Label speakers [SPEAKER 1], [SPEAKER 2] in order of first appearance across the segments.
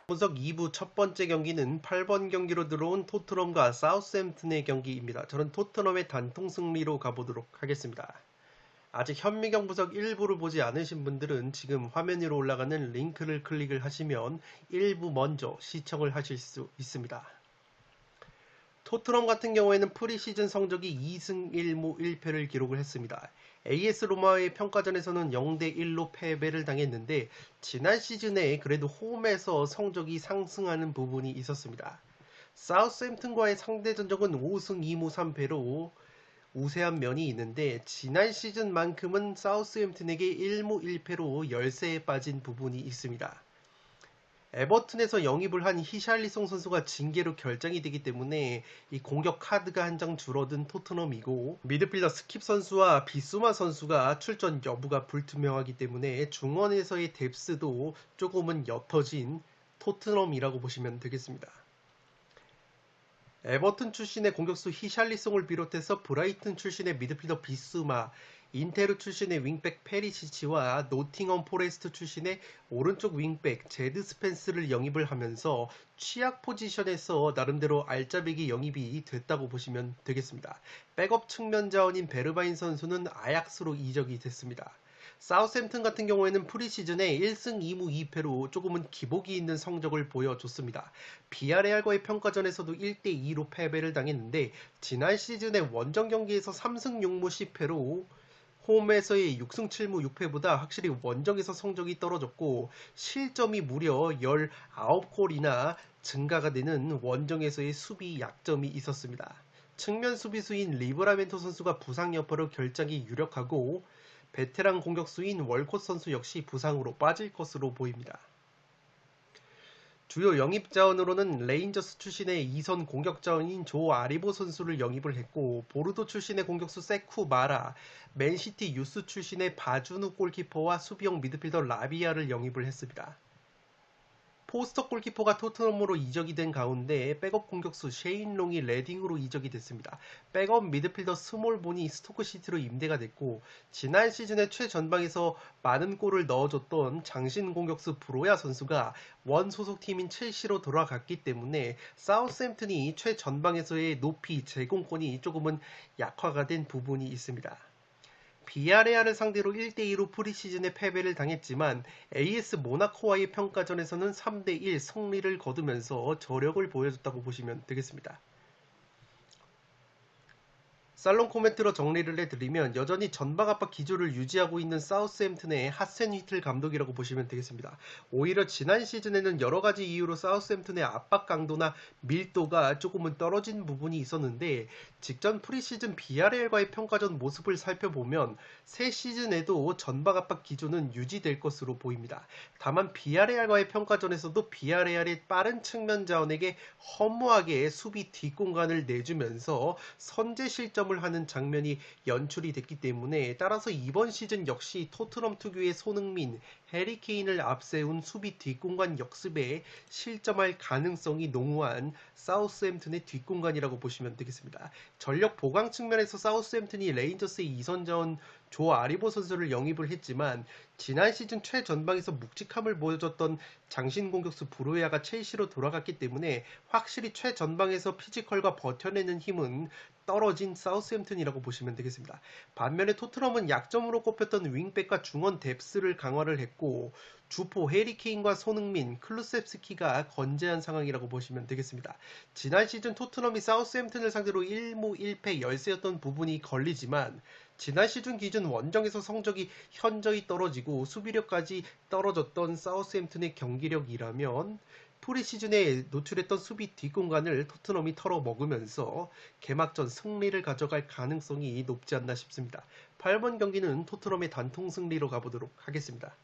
[SPEAKER 1] 분석 2부 첫 번째 경기는 8번 경기로 들어온 토트넘과 사우스햄튼의 경기입니다. 저는 토트넘의 단통 승리로 가보도록 하겠습니다. 아직 현미경 분석 1부를 보지 않으신 분들은 지금 화면 위로 올라가는 링크를 클릭을 하시면 1부 먼저 시청을 하실 수 있습니다. 토트넘 같은 경우에는 프리시즌 성적이 2승 1무 1패를 기록을 했습니다. AS 로마의 평가전에서는 0대1로 패배를 당했는데 지난 시즌에 그래도 홈에서 성적이 상승하는 부분이 있었습니다. 사우스햄튼과의 상대 전적은 5승 2무 3패로 우세한 면이 있는데 지난 시즌만큼은 사우스햄튼에게 1무 1패로 열세에 빠진 부분이 있습니다. 에버튼에서 영입을 한 히샬리송 선수가 징계로 결정이 되기 때문에 이 공격 카드가 한 장 줄어든 토트넘이고, 미드필더 스킵 선수와 비수마 선수가 출전 여부가 불투명하기 때문에 중원에서의 뎁스도 조금은 옅어진 토트넘이라고 보시면 되겠습니다. 에버튼 출신의 공격수 히샬리송을 비롯해서 브라이튼 출신의 미드필더 비수마, 인테르 출신의 윙백 페리시치와 노팅엄 포레스트 출신의 오른쪽 윙백 제드 스펜스를 영입을 하면서 취약 포지션에서 나름대로 알짜배기 영입이 됐다고 보시면 되겠습니다. 백업 측면 자원인 베르바인 선수는 아약스로 이적이 됐습니다. 사우스햄튼 같은 경우에는 프리시즌에 1승 2무 2패로 조금은 기복이 있는 성적을 보여줬습니다. 비아레알과의 평가전에서도 1대2로 패배를 당했는데 지난 시즌의 원정 경기에서 3승 6무 10패로 홈에서의 6승 7무 6패보다 확실히 원정에서 성적이 떨어졌고 실점이 무려 19골이나 증가가 되는 원정에서의 수비 약점이 있었습니다. 측면 수비수인 리브라멘토 선수가 부상 여파로 결장이 유력하고 베테랑 공격수인 월콧 선수 역시 부상으로 빠질 것으로 보입니다. 주요 영입 자원으로는 레인저스 출신의 2선 공격 자원인 조 아리보 선수를 영입을 했고, 보르도 출신의 공격수 세쿠 마라, 맨시티 유스 출신의 바주누 골키퍼와 수비형 미드필더 라비아를 영입을 했습니다. 포스터 골키퍼가 토트넘으로 이적이 된 가운데 백업 공격수 셰인 롱이 레딩으로 이적이 됐습니다. 백업 미드필더 스몰본이 스토크시티로 임대가 됐고, 지난 시즌의 최전방에서 많은 골을 넣어줬던 장신 공격수 브로야 선수가 원 소속팀인 첼시로 돌아갔기 때문에 사우스햄튼이 최전방에서의 높이 제공권이 조금은 약화가 된 부분이 있습니다. 비아레알을 상대로 1대2로 프리시즌에 패배를 당했지만 AS 모나코와의 평가전에서는 3대1 승리를 거두면서 저력을 보여줬다고 보시면 되겠습니다. 살롱 코멘트로 정리를 해드리면 여전히 전방 압박 기조를 유지하고 있는 사우스햄튼의 하센 휘틀 감독이라고 보시면 되겠습니다. 오히려 지난 시즌에는 여러가지 이유로 사우스햄튼의 압박 강도나 밀도가 조금은 떨어진 부분이 있었는데 직전 프리시즌 비아레알과의 평가전 모습을 살펴보면 새 시즌에도 전방 압박 기조는 유지될 것으로 보입니다. 다만 비아레알과의 평가전에서도 비아레알의 빠른 측면 자원에게 허무하게 수비 뒷공간을 내주면서 선제 실점을 하는 장면이 연출이 됐기 때문에, 따라서 이번 시즌 역시 토트넘 특유의 손흥민, 해리케인을 앞세운 수비 뒷공간 역습에 실점할 가능성이 농후한 사우스햄튼의 뒷공간이라고 보시면 되겠습니다. 전력 보강 측면에서 사우스햄튼이 레인저스의 2선 자원 조 아리보 선수를 영입을 했지만 지난 시즌 최전방에서 묵직함을 보여줬던 장신 공격수 브로야가 첼시로 돌아갔기 때문에 확실히 최전방에서 피지컬과 버텨내는 힘은 떨어진 사우스햄튼이라고 보시면 되겠습니다. 반면에 토트넘은 약점으로 꼽혔던 윙백과 중원 뎁스를 강화를 했고 주포 해리케인과 손흥민, 클루셉스키가 건재한 상황이라고 보시면 되겠습니다. 지난 시즌 토트넘이 사우스햄튼을 상대로 1무 1패 열세였던 부분이 걸리지만 지난 시즌 기준 원정에서 성적이 현저히 떨어지고 수비력까지 떨어졌던 사우스햄튼의 경기력이라면 프리시즌에 노출했던 수비 뒷공간을 토트넘이 털어먹으면서 개막전 승리를 가져갈 가능성이 높지 않나 싶습니다. 8번 경기는 토트넘의 단통 승리로 가보도록 하겠습니다.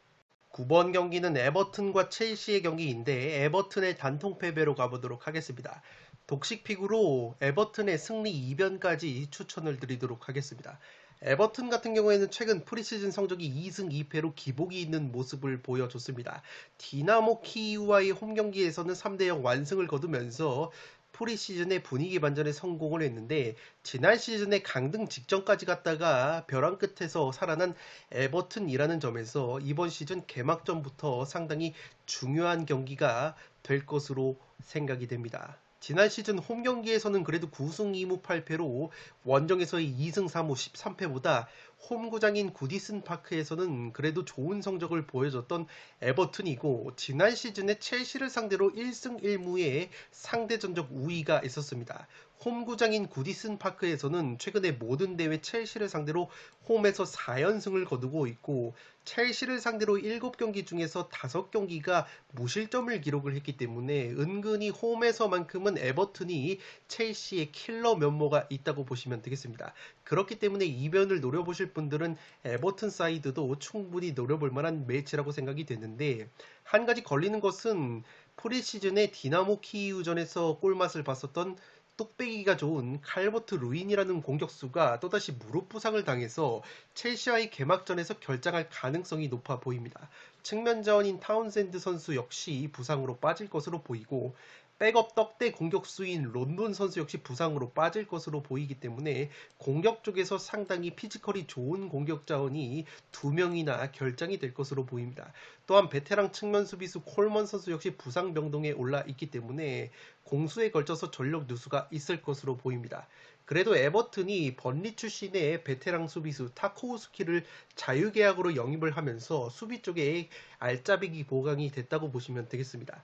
[SPEAKER 1] 9번 경기는 에버튼과 첼시의 경기인데 에버튼의 단통 패배로 가보도록 하겠습니다. 독식픽으로 에버튼의 승리 2변까지 추천을 드리도록 하겠습니다. 에버튼 같은 경우에는 최근 프리시즌 성적이 2승 2패로 기복이 있는 모습을 보여줬습니다. 디나모 키이우와의 홈 경기에서는 3대0 완승을 거두면서 프리시즌의 분위기 반전에 성공을 했는데 지난 시즌에 강등 직전까지 갔다가 벼랑 끝에서 살아난 에버튼이라는 점에서 이번 시즌 개막전부터 상당히 중요한 경기가 될 것으로 생각이 됩니다. 지난 시즌 홈 경기에서는 그래도 9승 2무 8패로 원정에서의 2승 3무 13패보다 홈구장인 구디슨 파크에서는 그래도 좋은 성적을 보여줬던 에버튼이고 지난 시즌에 첼시를 상대로 1승 1무의 상대 전적 우위가 있었습니다. 홈구장인 구디슨 파크에서는 최근에 모든 대회 첼시를 상대로 홈에서 4연승을 거두고 있고 첼시를 상대로 7경기 중에서 5경기가 무실점을 기록을 했기 때문에 은근히 홈에서만큼은 에버튼이 첼시의 킬러 면모가 있다고 보시면 되겠습니다. 그렇기 때문에 이변을 노려보실 분들은 에버튼 사이드도 충분히 노려볼 만한 매치라고 생각이 되는데 한 가지 걸리는 것은 프리시즌에 디나모 키이우전에서 꿀맛을 봤었던 뚝배기가 좋은 칼버트 루인이라는 공격수가 또다시 무릎 부상을 당해서 첼시와의 개막전에서 결장할 가능성이 높아 보입니다. 측면 자원인 타운센드 선수 역시 부상으로 빠질 것으로 보이고 백업 떡대 공격수인 론돈 선수 역시 부상으로 빠질 것으로 보이기 때문에 공격 쪽에서 상당히 피지컬이 좋은 공격 자원이 2명이나 결장이 될 것으로 보입니다. 또한 베테랑 측면 수비수 콜먼 선수 역시 부상 병동에 올라 있기 때문에 공수에 걸쳐서 전력 누수가 있을 것으로 보입니다. 그래도 에버튼이 번리 출신의 베테랑 수비수 타코우스키를 자유계약으로 영입을 하면서 수비 쪽에 알짜배기 보강이 됐다고 보시면 되겠습니다.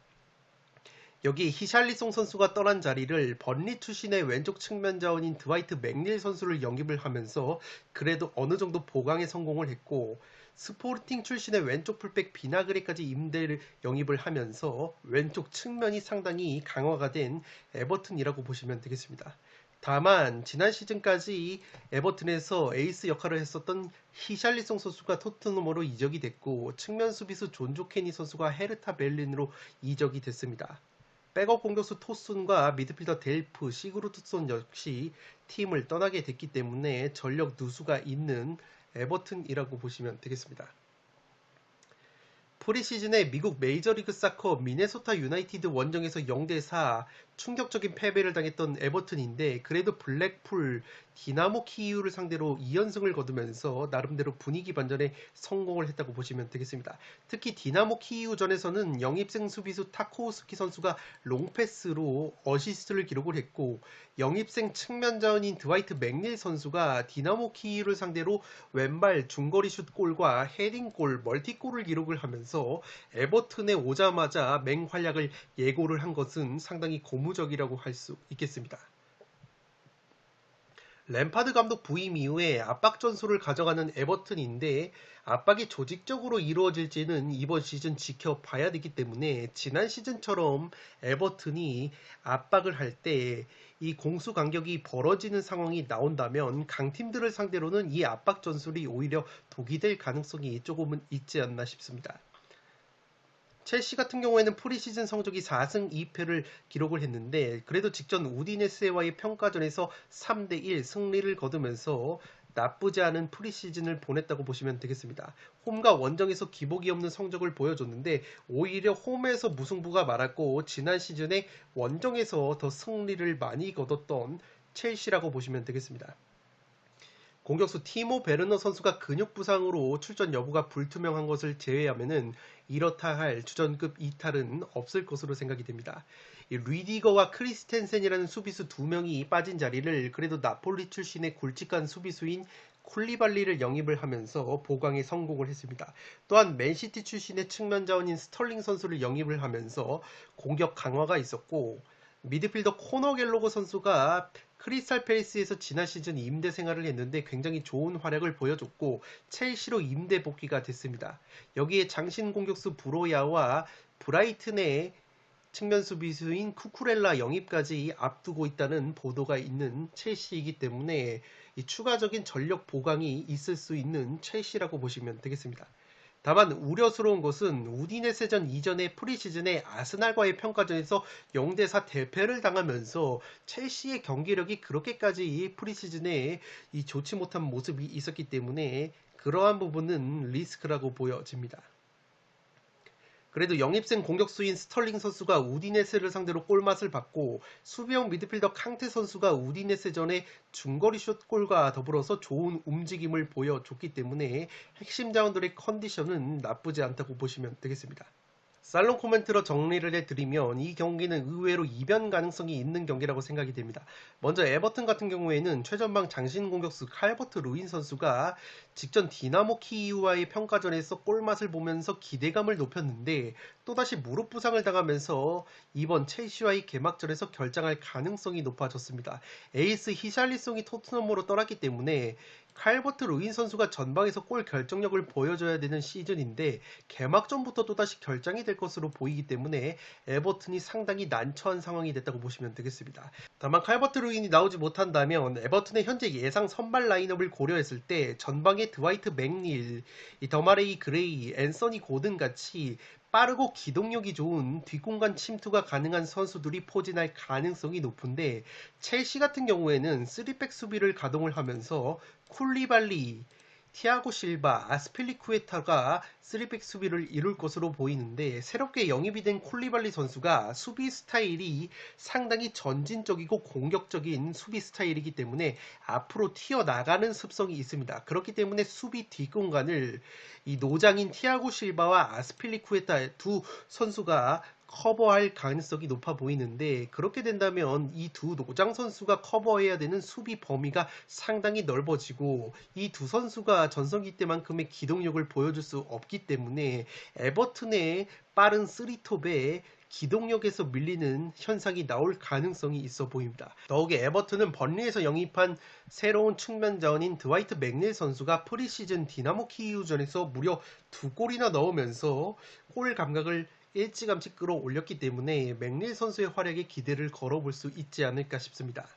[SPEAKER 1] 여기 히샬리송 선수가 떠난 자리를 번리 출신의 왼쪽 측면 자원인 드와이트 맥닐 선수를 영입을 하면서 그래도 어느 정도 보강에 성공을 했고 스포르팅 출신의 왼쪽 풀백 비나그레까지 임대를 영입을 하면서 왼쪽 측면이 상당히 강화가 된 에버튼이라고 보시면 되겠습니다. 다만 지난 시즌까지 에버튼에서 에이스 역할을 했었던 히샬리송 선수가 토트넘으로 이적이 됐고 측면 수비수 존조 케니 선수가 헤르타 벨린으로 이적이 됐습니다. 백업 공격수 토순과 미드필더 델프, 시그루트손 역시 팀을 떠나게 됐기 때문에 전력 누수가 있는 에버튼이라고 보시면 되겠습니다. 프리시즌에 미국 메이저리그 사커 미네소타 유나이티드 원정에서 0대4 충격적인 패배를 당했던 에버튼인데 그래도 블랙풀, 디나모 키이우를 상대로 2연승을 거두면서 나름대로 분위기 반전에 성공을 했다고 보시면 되겠습니다. 특히 디나모 키이우전에서는 영입생 수비수 타코우스키 선수가 롱패스로 어시스트를 기록을 했고 영입생 측면 자원인 드와이트 맥닐 선수가 디나모 키이우를 상대로 왼발 중거리 슛골과 헤딩골, 멀티골을 기록을 하면서 에버튼에 오자마자 맹활약을 예고를 한 것은 상당히 고무적이라고 할 수 있겠습니다. 램파드 감독 부임 이후에 압박 전술을 가져가는 에버튼인데 압박이 조직적으로 이루어질지는 이번 시즌 지켜봐야 되기 때문에 지난 시즌처럼 에버튼이 압박을 할 때 이 공수 간격이 벌어지는 상황이 나온다면 강팀들을 상대로는 이 압박 전술이 오히려 독이 될 가능성이 조금은 있지 않나 싶습니다. 첼시 같은 경우에는 프리시즌 성적이 4승 2패를 기록을 했는데 그래도 직전 우디네스와의 평가전에서 3대1 승리를 거두면서 나쁘지 않은 프리시즌을 보냈다고 보시면 되겠습니다. 홈과 원정에서 기복이 없는 성적을 보여줬는데 오히려 홈에서 무승부가 많았고 지난 시즌에 원정에서 더 승리를 많이 거뒀던 첼시라고 보시면 되겠습니다. 공격수 티모 베르너 선수가 근육 부상으로 출전 여부가 불투명한 것을 제외하면은 이렇다 할 주전급 이탈은 없을 것으로 생각이 됩니다. 이 리디거와 크리스텐센이라는 수비수 2명이 빠진 자리를 그래도 나폴리 출신의 굵직한 수비수인 쿨리발리를 영입을 하면서 보강에 성공을 했습니다. 또한 맨시티 출신의 측면 자원인 스털링 선수를 영입을 하면서 공격 강화가 있었고 미드필더 코너 갤로거 선수가 크리스탈 팰리스에서 지난 시즌 임대 생활을 했는데 굉장히 좋은 활약을 보여줬고 첼시로 임대 복귀가 됐습니다. 여기에 장신 공격수 브로야와 브라이튼의 측면 수비수인 쿠쿠렐라 영입까지 앞두고 있다는 보도가 있는 첼시이기 때문에 이 추가적인 전력 보강이 있을 수 있는 첼시라고 보시면 되겠습니다. 다만 우려스러운 것은 우디네세전 이전의 프리시즌에 아스날과의 평가전에서 0대4 대패를 당하면서 첼시의 경기력이 그렇게까지 프리시즌에 이 좋지 못한 모습이 있었기 때문에 그러한 부분은 리스크라고 보여집니다. 그래도 영입생 공격수인 스털링 선수가 우디네세를 상대로 골맛을 봤고 수비형 미드필더 캉테 선수가 우디네세전에 중거리 슛골과 더불어서 좋은 움직임을 보여줬기 때문에 핵심 자원들의 컨디션은 나쁘지 않다고 보시면 되겠습니다. 살롱 코멘트로 정리를 해드리면 이 경기는 의외로 이변 가능성이 있는 경기라고 생각이 됩니다. 먼저 에버튼 같은 경우에는 최전방 장신 공격수 칼버트 루인 선수가 직전 디나모 키이우와의 평가전에서 골맛을 보면서 기대감을 높였는데 또다시 무릎 부상을 당하면서 이번 첼시와의 개막전에서 결장할 가능성이 높아졌습니다. 에이스 히샬리송이 토트넘으로 떠났기 때문에 칼버트 루인 선수가 전방에서 골 결정력을 보여줘야 되는 시즌인데 개막전부터 또다시 결장이 될 것으로 보이기 때문에 에버튼이 상당히 난처한 상황이 됐다고 보시면 되겠습니다. 다만 칼버트 루인이 나오지 못한다면 에버튼의 현재 예상 선발 라인업을 고려했을 때 전방에 드와이트 맥닐, 더마레이 그레이, 앤서니 고든 같이 빠르고 기동력이 좋은 뒷공간 침투가 가능한 선수들이 포진할 가능성이 높은데 첼시 같은 경우에는 3백 수비를 가동을 하면서 쿨리발리, 티아고 실바, 아스필리쿠에타가 3백 수비를 이룰 것으로 보이는데 새롭게 영입이 된 쿨리발리 선수가 수비 스타일이 상당히 전진적이고 공격적인 수비 스타일이기 때문에 앞으로 튀어나가는 습성이 있습니다. 그렇기 때문에 수비 뒷공간을 이 노장인 티아고 실바와 아스필리쿠에타 두 선수가 커버할 가능성이 높아 보이는데 그렇게 된다면 이 두 노장 선수가 커버해야 되는 수비 범위가 상당히 넓어지고 이 두 선수가 전성기 때만큼의 기동력을 보여줄 수 없기 때문에 에버튼의 빠른 3톱에 기동력에서 밀리는 현상이 나올 가능성이 있어 보입니다. 더욱이 에버튼은 번리에서 영입한 새로운 측면 자원인 드와이트 맥닐 선수가 프리시즌 디나모 키이우전에서 무려 2골이나 넣으면서 골 감각을 일찌감치 끌어올렸기 때문에 맥릴 선수의 활약에 기대를 걸어볼 수 있지 않을까 싶습니다.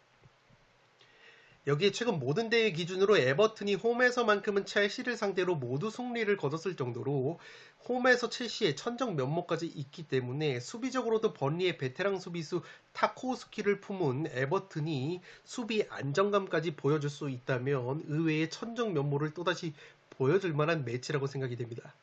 [SPEAKER 1] 여기에 최근 모든 대회 기준으로 에버튼이 홈에서만큼은 첼시를 상대로 모두 승리를 거뒀을 정도로 홈에서 첼시의 천정 면모까지 있기 때문에 수비적으로도 번리의 베테랑 수비수 타코우스키를 품은 에버튼이 수비 안정감까지 보여줄 수 있다면 의외의 천정 면모를 또다시 보여줄 만한 매치라고 생각이 됩니다.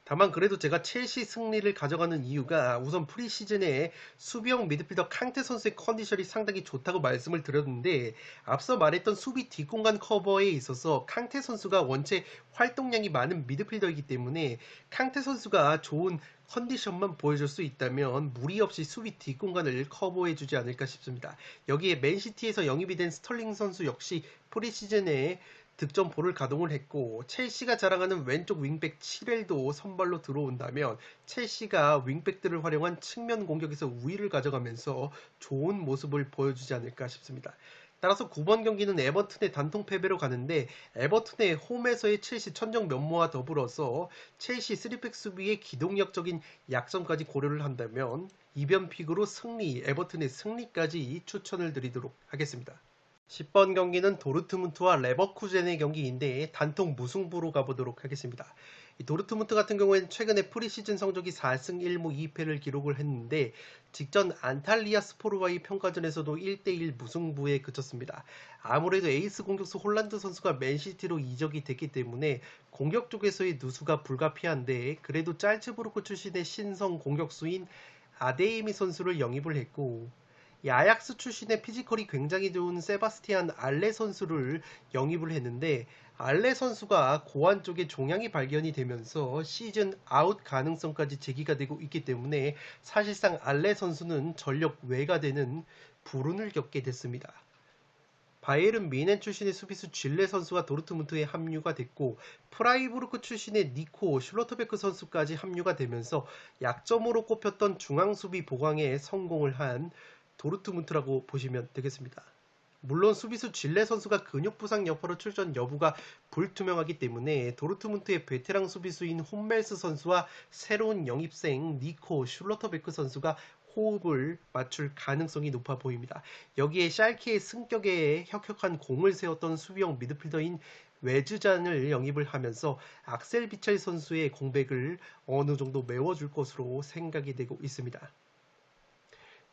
[SPEAKER 1] 다만 그래도 제가 첼시 승리를 가져가는 이유가 우선 프리시즌에 수비형 미드필더 캉테 선수의 컨디션이 상당히 좋다고 말씀을 드렸는데 앞서 말했던 수비 뒷공간 커버에 있어서 캉테 선수가 원체 활동량이 많은 미드필더이기 때문에 캉테 선수가 좋은 컨디션만 보여줄 수 있다면 무리 없이 수비 뒷공간을 커버해주지 않을까 싶습니다. 여기에 맨시티에서 영입이 된 스털링 선수 역시 프리시즌에 득점포를 가동을 했고 첼시가 자랑하는 왼쪽 윙백 7렐도 선발로 들어온다면 첼시가 윙백들을 활용한 측면 공격에서 우위를 가져가면서 좋은 모습을 보여주지 않을까 싶습니다. 따라서 9번 경기는 에버튼의 단통 패배로 가는데 에버튼의 홈에서의 첼시 천정 면모와 더불어서 첼시 3백 수비의 기동력적인 약점까지 고려를 한다면 이변픽으로 승리, 에버튼의 승리까지 추천을 드리도록 하겠습니다. 10번 경기는 도르트문트와 레버쿠젠의 경기인데 단통 무승부로 가보도록 하겠습니다. 이 도르트문트 같은 경우에는 최근에 프리시즌 성적이 4승 1무 2패를 기록을 했는데 직전 안탈리아 스포르와의 평가전에서도 1대1 무승부에 그쳤습니다. 아무래도 에이스 공격수 홀란드 선수가 맨시티로 이적이 됐기 때문에 공격 쪽에서의 누수가 불가피한데 그래도 짤츠부르크 출신의 신성 공격수인 아데이미 선수를 영입을 했고 이 아약스 출신의 피지컬이 굉장히 좋은 세바스티안 알레 선수를 영입을 했는데 알레 선수가 고안 쪽에 종양이 발견이 되면서 시즌 아웃 가능성까지 제기가 되고 있기 때문에 사실상 알레 선수는 전력 외가 되는 불운을 겪게 됐습니다. 바이에른 뮌헨 출신의 수비수 질레 선수가 도르트문트에 합류가 됐고 프라이부르크 출신의 니코 슐로터베크 선수까지 합류가 되면서 약점으로 꼽혔던 중앙수비 보강에 성공을 한 도르트문트라고 보시면 되겠습니다. 물론 수비수 질레 선수가 근육 부상 여파로 출전 여부가 불투명하기 때문에 도르트문트의 베테랑 수비수인 홈멜스 선수와 새로운 영입생 니코 슐러터베크 선수가 호흡을 맞출 가능성이 높아 보입니다. 여기에 샬케의 승격에 혁혁한 공을 세웠던 수비형 미드필더인 외주잔을 영입을 하면서 악셀 비첼 선수의 공백을 어느 정도 메워줄 것으로 생각이 되고 있습니다.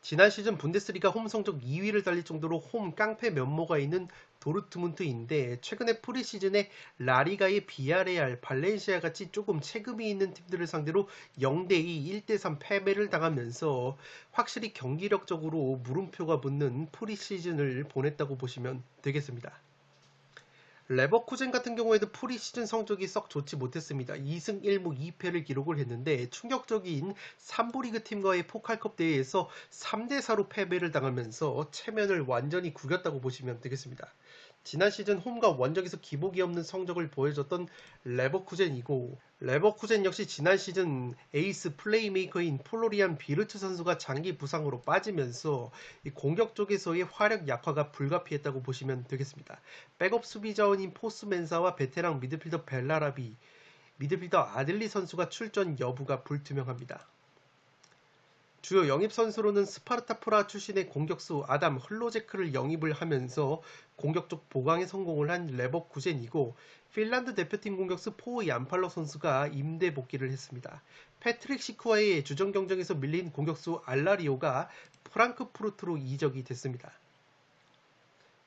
[SPEAKER 1] 지난 시즌 분데스리가 홈 성적 2위를 달릴 정도로 홈 깡패 면모가 있는 도르트문트인데 최근에 프리시즌에 라리가의 비아레알, 발렌시아 같이 조금 체급이 있는 팀들을 상대로 0대2, 1대3 패배를 당하면서 확실히 경기력적으로 물음표가 붙는 프리시즌을 보냈다고 보시면 되겠습니다. 레버쿠젠 같은 경우에도 프리시즌 성적이 썩 좋지 못했습니다. 2승 1무 2패를 기록을 했는데 충격적인 3부 리그 팀과의 포칼컵 대회에서 3대4로 패배를 당하면서 체면을 완전히 구겼다고 보시면 되겠습니다. 지난 시즌 홈과 원정에서 기복이 없는 성적을 보여줬던 레버쿠젠이고 레버쿠젠 역시 지난 시즌 에이스 플레이메이커인 플로리안 비르츠 선수가 장기 부상으로 빠지면서 공격 쪽에서의 화력 약화가 불가피했다고 보시면 되겠습니다. 백업 수비 자원인 포스멘사와 베테랑 미드필더 벨라라비, 미드필더 아들리 선수가 출전 여부가 불투명합니다. 주요 영입 선수로는 스파르타 프라 출신의 공격수 아담 흘로제크를 영입을 하면서 공격적 보강에 성공을 한 레버쿠젠이고 핀란드 대표팀 공격수 포 얀팔러 선수가 임대 복귀를 했습니다. 패트릭 시크와의 주전 경쟁에서 밀린 공격수 알라리오가 프랑크푸르트로 이적이 됐습니다.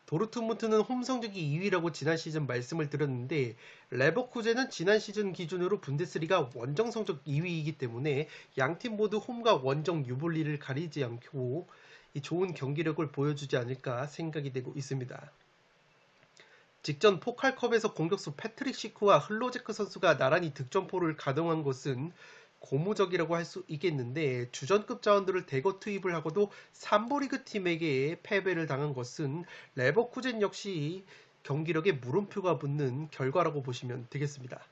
[SPEAKER 1] 도르트문트는 홈 성적이 2위라고 지난 시즌 말씀을 드렸는데 레버쿠젠은 지난 시즌 기준으로 분데스리가 원정 성적 2위이기 때문에 양팀 모두 홈과 원정 유불리를 가리지 않고 좋은 경기력을 보여주지 않을까 생각이 되고 있습니다. 직전 포칼컵에서 공격수 패트릭 시크와 흘로제크 선수가 나란히 득점포를 가동한 것은 고무적이라고 할 수 있겠는데 주전급 자원들을 대거 투입을 하고도 3부 리그 팀에게 패배를 당한 것은 레버쿠젠 역시 경기력에 물음표가 붙는 결과라고 보시면 되겠습니다.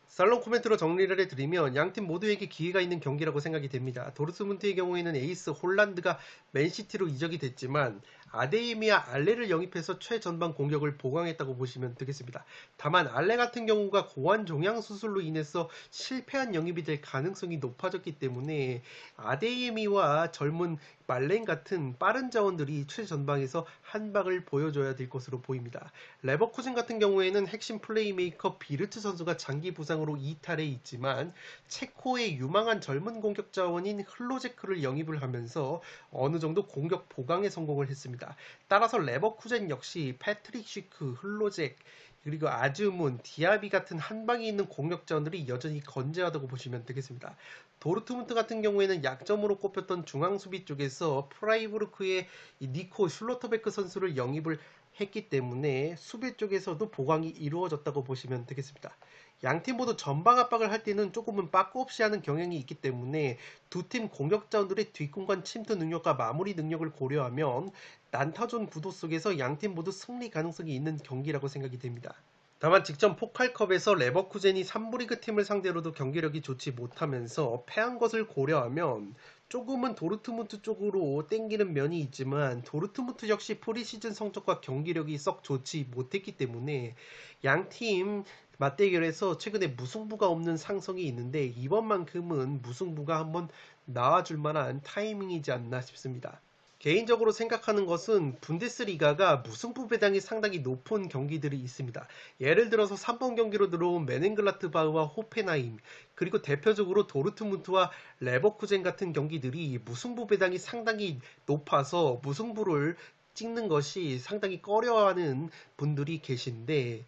[SPEAKER 1] 살롱 코멘트로 정리를 해드리면 양팀 모두에게 기회가 있는 경기라고 생각이 됩니다. 도르트문트의 경우에는 에이스 홀란드가 맨시티로 이적이 됐지만 아데이미와 알레를 영입해서 최전방 공격을 보강했다고 보시면 되겠습니다. 다만 알레 같은 경우가 고환 종양 수술로 인해서 실패한 영입이 될 가능성이 높아졌기 때문에 아데이미와 젊은 말렌 같은 빠른 자원들이 최전방에서 한 방을 보여줘야 될 것으로 보입니다. 레버쿠젠 같은 경우에는 핵심 플레이메이커 비르트 선수가 장기 부상으로 이탈해 있지만 체코의 유망한 젊은 공격 자원인 흘로제크를 영입을 하면서 어느 정도 공격 보강에 성공을 했습니다. 따라서 레버쿠젠 역시 패트릭 시크, 흘로잭, 그리고 아즈문, 디아비 같은 한방이 있는 공격 자원들이 여전히 건재하다고 보시면 되겠습니다. 도르트문트 같은 경우에는 약점으로 꼽혔던 중앙수비 쪽에서 프라이부르크의 니코 슐로터베크 선수를 영입을 했기 때문에 수비 쪽에서도 보강이 이루어졌다고 보시면 되겠습니다. 양팀 모두 전방 압박을 할 때는 조금은 빠꾸 없이 하는 경향이 있기 때문에 두 팀 공격 자원들의 뒷공간 침투 능력과 마무리 능력을 고려하면 난타전 구도 속에서 양팀 모두 승리 가능성이 있는 경기라고 생각이 됩니다. 다만 직전 포칼컵에서 레버쿠젠이 3부 리그 팀을 상대로도 경기력이 좋지 못하면서 패한 것을 고려하면 조금은 도르트문트 쪽으로 땡기는 면이 있지만 도르트문트 역시 프리시즌 성적과 경기력이 썩 좋지 못했기 때문에 양팀 맞대결에서 최근에 무승부가 없는 상성이 있는데 이번만큼은 무승부가 한번 나와줄 만한 타이밍이지 않나 싶습니다. 개인적으로 생각하는 것은 분데스리가가 무승부 배당이 상당히 높은 경기들이 있습니다. 예를 들어서 3번 경기로 들어온 메넨글라트바흐와 호펜하임, 그리고 대표적으로 도르트문트와 레버쿠젠 같은 경기들이 무승부 배당이 상당히 높아서 무승부를 찍는 것이 상당히 꺼려하는 분들이 계신데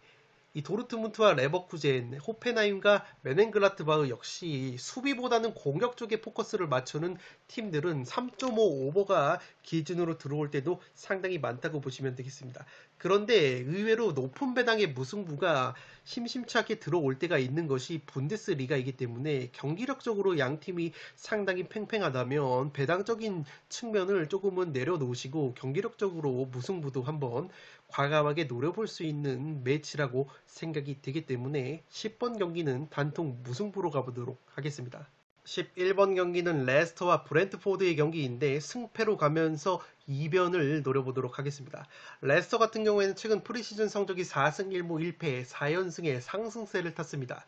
[SPEAKER 1] 이 도르트문트와 레버쿠젠, 호펜하임과 메넨글라트바흐 역시 수비보다는 공격 쪽에 포커스를 맞추는 팀들은 3.5 오버가 기준으로 들어올 때도 상당히 많다고 보시면 되겠습니다. 그런데 의외로 높은 배당의 무승부가 심심치 않게 들어올 때가 있는 것이 분데스리가이기 때문에 경기력적으로 양 팀이 상당히 팽팽하다면 배당적인 측면을 조금은 내려놓으시고 경기력적으로 무승부도 한번 과감하게 노려볼 수 있는 매치라고 생각이 되기 때문에 10번 경기는 단통 무승부로 가보도록 하겠습니다. 11번 경기는 레스터와 브렌트포드의 경기인데 승패로 가면서 이변을 노려보도록 하겠습니다. 레스터 같은 경우에는 최근 프리시즌 성적이 4승 1무 1패 4연승의 상승세를 탔습니다.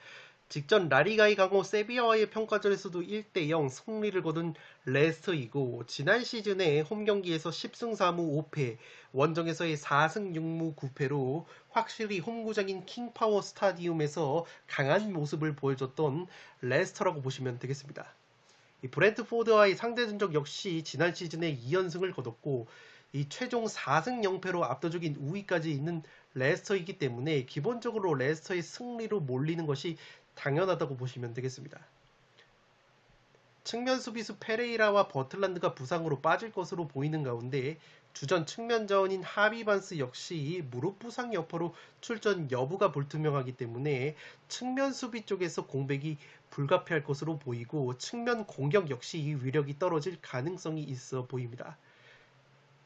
[SPEAKER 1] 직전 라리가의 강호 세비야와의 평가전에서도 1대0 승리를 거둔 레스터이고 지난 시즌에 홈경기에서 10승 4무 5패, 원정에서의 4승 6무 9패로 확실히 홈구장인 킹파워 스타디움에서 강한 모습을 보여줬던 레스터라고 보시면 되겠습니다. 이 브렌트포드와의 상대 전적 역시 지난 시즌에 2연승을 거뒀고 이 최종 4승 0패로 압도적인 우위까지 있는 레스터이기 때문에 기본적으로 레스터의 승리로 몰리는 것이 당연하다고 보시면 되겠습니다. 측면 수비수 페레이라와 버틀란드가 부상으로 빠질 것으로 보이는 가운데 주전 측면 자원인 하비 반스 역시 무릎 부상 여파로 출전 여부가 불투명하기 때문에 측면 수비 쪽에서 공백이 불가피할 것으로 보이고 측면 공격 역시 위력이 떨어질 가능성이 있어 보입니다.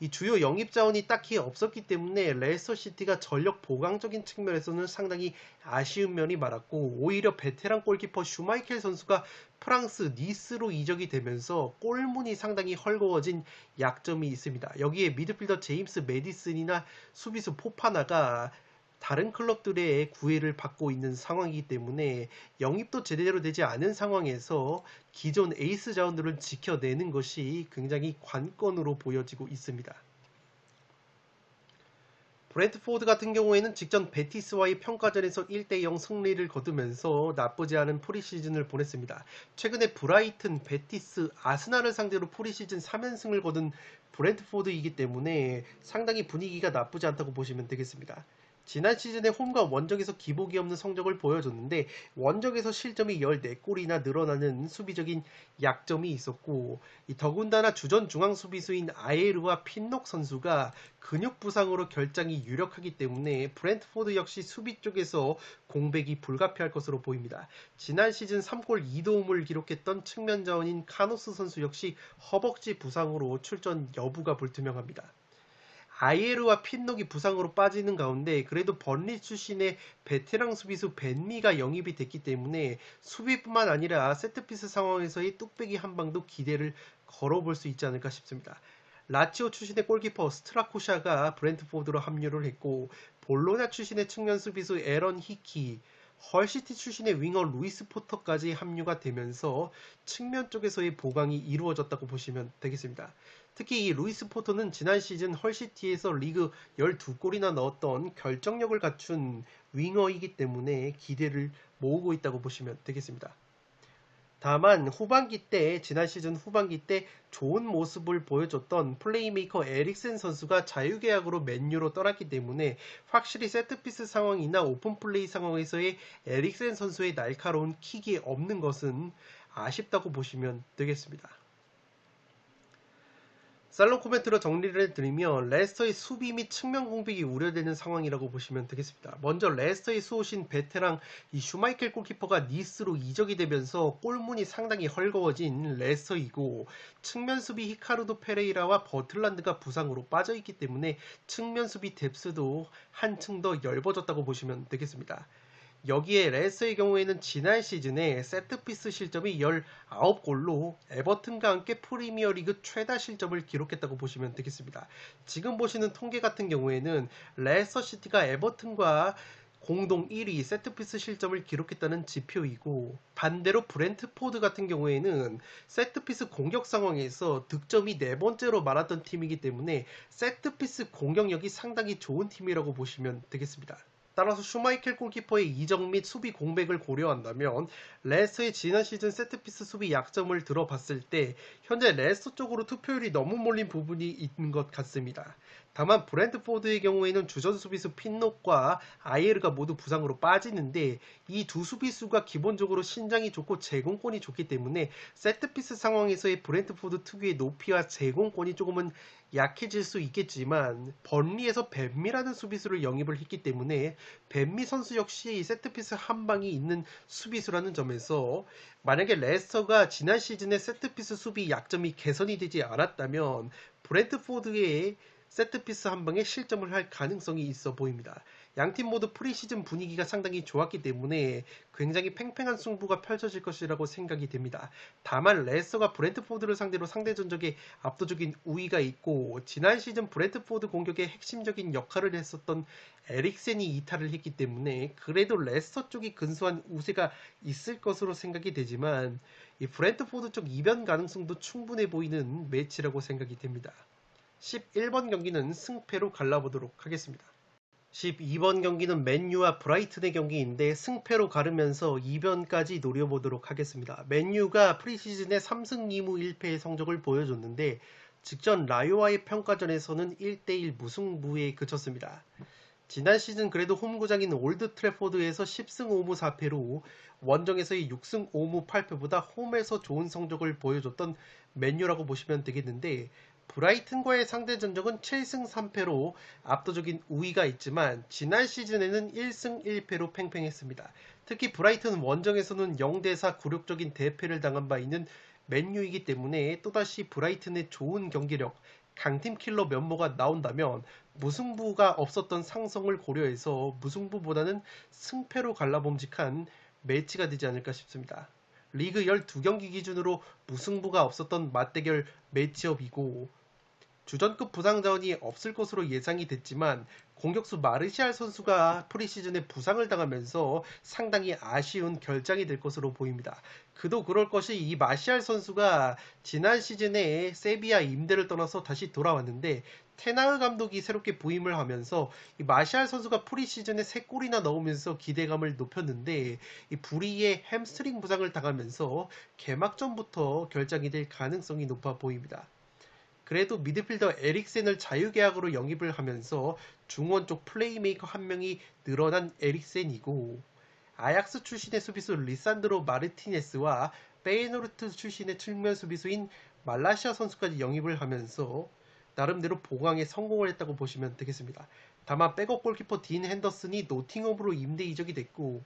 [SPEAKER 1] 이 주요 영입 자원이 딱히 없었기 때문에 레스터시티가 전력 보강적인 측면에서는 상당히 아쉬운 면이 많았고 오히려 베테랑 골키퍼 슈마이켈 선수가 프랑스 니스로 이적이 되면서 골문이 상당히 헐거워진 약점이 있습니다. 여기에 미드필더 제임스 메디슨이나 수비수 포파나가 다른 클럽들의 구애를 받고 있는 상황이기 때문에 영입도 제대로 되지 않은 상황에서 기존 에이스 자원들을 지켜내는 것이 굉장히 관건으로 보여지고 있습니다. 브랜트포드 같은 경우에는 직전 베티스와의 평가전에서 1대0 승리를 거두면서 나쁘지 않은 프리시즌을 보냈습니다. 최근에 브라이튼, 베티스, 아스날을 상대로 프리시즌 3연승을 거둔 브랜트포드이기 때문에 상당히 분위기가 나쁘지 않다고 보시면 되겠습니다. 지난 시즌에 홈과 원정에서 기복이 없는 성적을 보여줬는데 원정에서 실점이 14골이나 늘어나는 수비적인 약점이 있었고 더군다나 주전 중앙 수비수인 아예르와 핀녹 선수가 근육 부상으로 결장이 유력하기 때문에 브랜트포드 역시 수비 쪽에서 공백이 불가피할 것으로 보입니다. 지난 시즌 3골 2도움을 기록했던 측면 자원인 카노스 선수 역시 허벅지 부상으로 출전 여부가 불투명합니다. 아이에르와 핀녹이 부상으로 빠지는 가운데 그래도 번리 출신의 베테랑 수비수 벤미가 영입이 됐기 때문에 수비뿐만 아니라 세트피스 상황에서의 뚝배기 한 방도 기대를 걸어볼 수 있지 않을까 싶습니다. 라치오 출신의 골키퍼 스트라코샤가 브렌트포드로 합류를 했고 볼로냐 출신의 측면 수비수 에런 히키, 헐시티 출신의 윙어 루이스 포터까지 합류가 되면서 측면 쪽에서의 보강이 이루어졌다고 보시면 되겠습니다. 특히 이 루이스 포터는 지난 시즌 헐시티에서 리그 12골이나 넣었던 결정력을 갖춘 윙어이기 때문에 기대를 모으고 있다고 보시면 되겠습니다. 다만 지난 시즌 후반기 때 좋은 모습을 보여줬던 플레이메이커 에릭센 선수가 자유계약으로 맨유로 떠났기 때문에 확실히 세트피스 상황이나 오픈플레이 상황에서의 에릭센 선수의 날카로운 킥이 없는 것은 아쉽다고 보시면 되겠습니다. 살롱 코멘트로 정리를 해드리면 레스터의 수비 및 측면 공백이 우려되는 상황이라고 보시면 되겠습니다. 먼저 레스터의 수호신 베테랑 이 슈마이켈 골키퍼가 니스로 이적이 되면서 골문이 상당히 헐거워진 레스터이고 측면 수비 히카르도 페레이라와 버틀란드가 부상으로 빠져있기 때문에 측면 수비 뎁스도 한층 더 엷어졌다고 보시면 되겠습니다. 여기에 레스의 경우에는 지난 시즌에 세트피스 실점이 19골로 에버튼과 함께 프리미어리그 최다 실점을 기록했다고 보시면 되겠습니다. 지금 보시는 통계 같은 경우에는 레스터시티가 에버튼과 공동 1위 세트피스 실점을 기록했다는 지표이고 반대로 브렌트포드 같은 경우에는 세트피스 공격 상황에서 득점이 4번째로 많았던 팀이기 때문에 세트피스 공격력이 상당히 좋은 팀이라고 보시면 되겠습니다. 따라서 슈마이켈 골키퍼의 이적 및 수비 공백을 고려한다면 레스터의 지난 시즌 세트피스 수비 약점을 들어봤을 때 현재 레스터 쪽으로 투표율이 너무 몰린 부분이 있는 것 같습니다. 다만 브랜트포드의 경우에는 주전 수비수 핀녹과 아이에르가 모두 부상으로 빠지는데 이 두 수비수가 기본적으로 신장이 좋고 제공권이 좋기 때문에 세트피스 상황에서의 브랜트포드 특유의 높이와 제공권이 조금은 약해질 수 있겠지만 번리에서 벤미라는 수비수를 영입을 했기 때문에 벤미 선수 역시 세트피스 한 방이 있는 수비수라는 점에서 만약에 레스터가 지난 시즌에 세트피스 수비 약점이 개선이 되지 않았다면 브랜트포드의 세트피스 한 방에 실점을 할 가능성이 있어 보입니다. 양팀 모두 프리시즌 분위기가 상당히 좋았기 때문에 굉장히 팽팽한 승부가 펼쳐질 것이라고 생각이 됩니다. 다만 레스터가 브렌트포드를 상대로 상대 전적에 압도적인 우위가 있고 지난 시즌 브렌트포드 공격의 핵심적인 역할을 했었던 에릭센이 이탈을 했기 때문에 그래도 레스터 쪽이 근소한 우세가 있을 것으로 생각이 되지만 이 브렌트포드 쪽 이변 가능성도 충분해 보이는 매치라고 생각이 됩니다. 11번 경기는 승패로 갈라보도록 하겠습니다. 12번 경기는 맨유와 브라이튼의 경기인데 승패로 가르면서 이변까지 노려보도록 하겠습니다. 맨유가 프리시즌에 3승 2무 1패의 성적을 보여줬는데 직전 라요와의 평가전에서는 1대1 무승부에 그쳤습니다. 지난 시즌 그래도 홈구장인 올드 트래포드에서 10승 5무 4패로 원정에서의 6승 5무 8패보다 홈에서 좋은 성적을 보여줬던 맨유라고 보시면 되겠는데 브라이튼과의 상대 전적은 7승 3패로 압도적인 우위가 있지만 지난 시즌에는 1승 1패로 팽팽했습니다. 특히 브라이튼 원정에서는 0대4 굴욕적인 대패를 당한 바 있는 맨유이기 때문에 또다시 브라이튼의 좋은 경기력, 강팀 킬러 면모가 나온다면 무승부가 없었던 상성을 고려해서 무승부보다는 승패로 갈라봄직한 매치가 되지 않을까 싶습니다. 리그 12경기 기준으로 무승부가 없었던 맞대결 매치업이고 주전급 부상 자원이 없을 것으로 예상이 됐지만 공격수 마르시알 선수가 프리시즌에 부상을 당하면서 상당히 아쉬운 결장이 될 것으로 보입니다. 그도 그럴 것이 이 마시알 선수가 지난 시즌에 세비야 임대를 떠나서 다시 돌아왔는데 테나흐 감독이 새롭게 부임을 하면서 이 마시알 선수가 프리시즌에 3골이나 넣으면서 기대감을 높였는데 이 불의의 햄스트링 부상을 당하면서 개막전부터 결장이 될 가능성이 높아 보입니다. 그래도 미드필더 에릭센을 자유계약으로 영입을 하면서 중원 쪽 플레이메이커 한 명이 늘어난 에릭센이고 아약스 출신의 수비수 리산드로 마르티네스와 페이노르트 출신의 측면 수비수인 말라시아 선수까지 영입을 하면서 나름대로 보강에 성공을 했다고 보시면 되겠습니다. 다만 백업 골키퍼 딘 핸더슨이 노팅엄으로 임대 이적이 됐고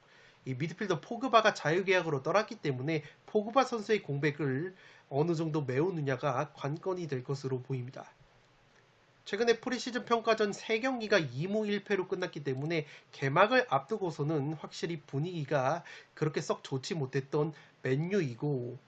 [SPEAKER 1] 이 미드필더 포그바가 자유계약으로 떠났기 때문에 포그바 선수의 공백을 어느 정도 메우느냐가 관건이 될 것으로 보입니다. 최근에 프리시즌 평가전 3경기가 2무 1패로 끝났기 때문에 개막을 앞두고서는 확실히 분위기가 그렇게 썩 좋지 못했던 맨유이고